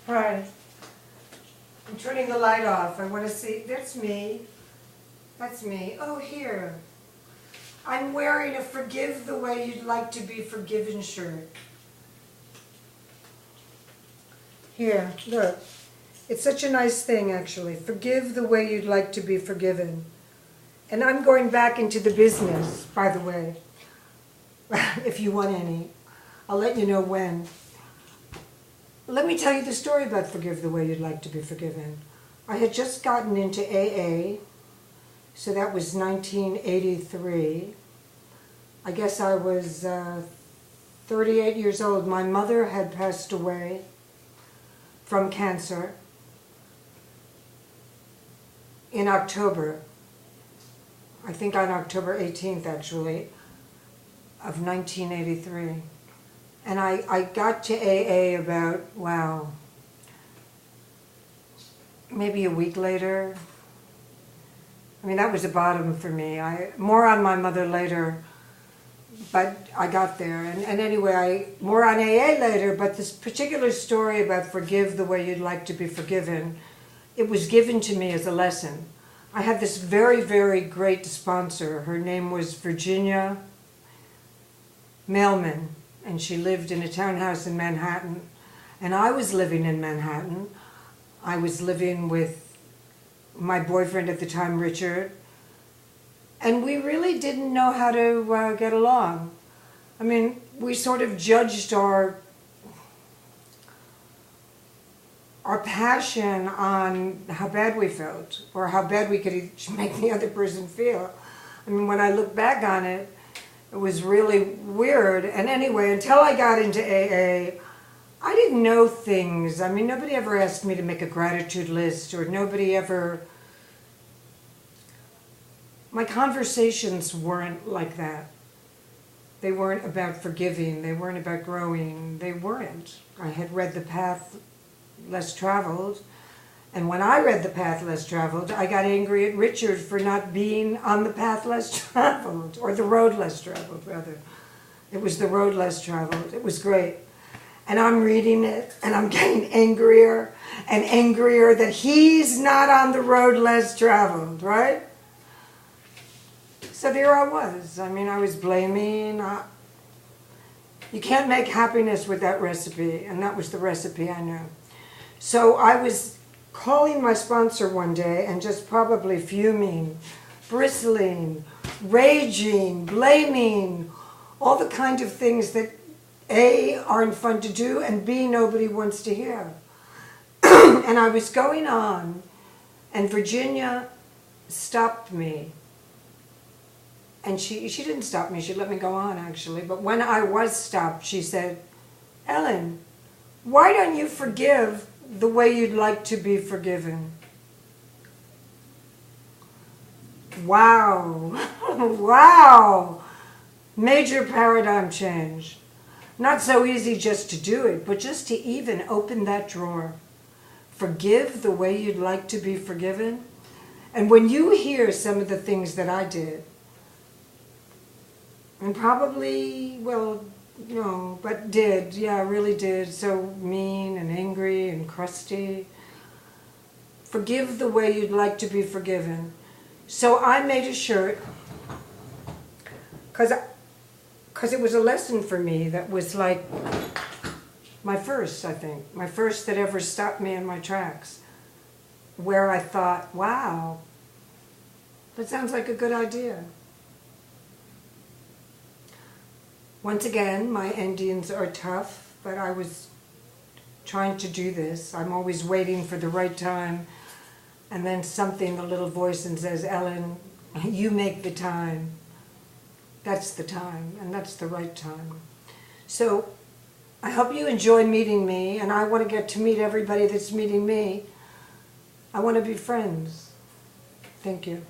Hi. I'm turning the light off. I want to see. That's me. That's me. Oh, here. I'm wearing a Forgive the Way You'd Like to Be Forgiven shirt. Here, look. It's such a nice thing, actually. Forgive the way you'd like to be forgiven. And I'm going back into the business, by the way, if you want any. I'll let you know when. Let me tell you the story about Forgive the Way You'd Like to Be Forgiven. I had just gotten into AA, so that was 1983. I guess I was 38 years old. My mother had passed away from cancer in October. I think on October 18th, actually, of 1983. And I got to AA about, wow, maybe a week later. I mean, that was the bottom for me. More on my mother later, but I got there. And anyway, more on AA later, but this particular story about Forgive the Way You'd Like to Be Forgiven, it was given to me as a lesson. I had this very, very great sponsor. Her name was Virginia Mailman, and she lived in a townhouse in Manhattan. And I was living in Manhattan. I was living with my boyfriend at the time, Richard, and we really didn't know how to get along. I mean, we sort of judged our passion on how bad we felt, or how bad we could make the other person feel. I mean, when I look back on it, it was really weird. And anyway, until I got into AA, I didn't know things. I mean, nobody ever asked me to make a gratitude list, or nobody ever... My conversations weren't like that. They weren't about forgiving. They weren't about growing. They weren't. I had read The Path Less Traveled, and when I read The Path Less Traveled, I got angry at Richard for not being on the path less traveled, or the road less traveled, rather. It was the road less traveled. It was great. And I'm reading it, and I'm getting angrier and angrier that he's not on the road less traveled, right? So there I was. I mean, I was blaming. You can't make happiness with that recipe, and that was the recipe I knew. So I was calling my sponsor one day and just probably fuming, bristling, raging, blaming, all the kind of things that A, aren't fun to do, and B, nobody wants to hear. And I was going on, and Virginia stopped me. And she didn't stop me, she let me go on, actually. But when I was stopped, she said, "Ellen, why don't you forgive the way you'd like to be forgiven?" Wow. Wow. Major paradigm change. Not so easy just to do it, but just to even open that drawer. Forgive the way you'd like to be forgiven. And when you hear some of the things that I did, and probably, well, no, but did, yeah, really did, so mean and angry and crusty. Forgive the way you'd like to be forgiven. So I made a shirt, because it was a lesson for me that was like my first, I think, my first that ever stopped me in my tracks, where I thought, wow, that sounds like a good idea. Once again, my endings are tough, but I was trying to do this. I'm always waiting for the right time, and then something, the little voice, and says, "Ellen, you make the time." That's the time, and that's the right time. So I hope you enjoy meeting me, and I want to get to meet everybody that's meeting me. I want to be friends. Thank you.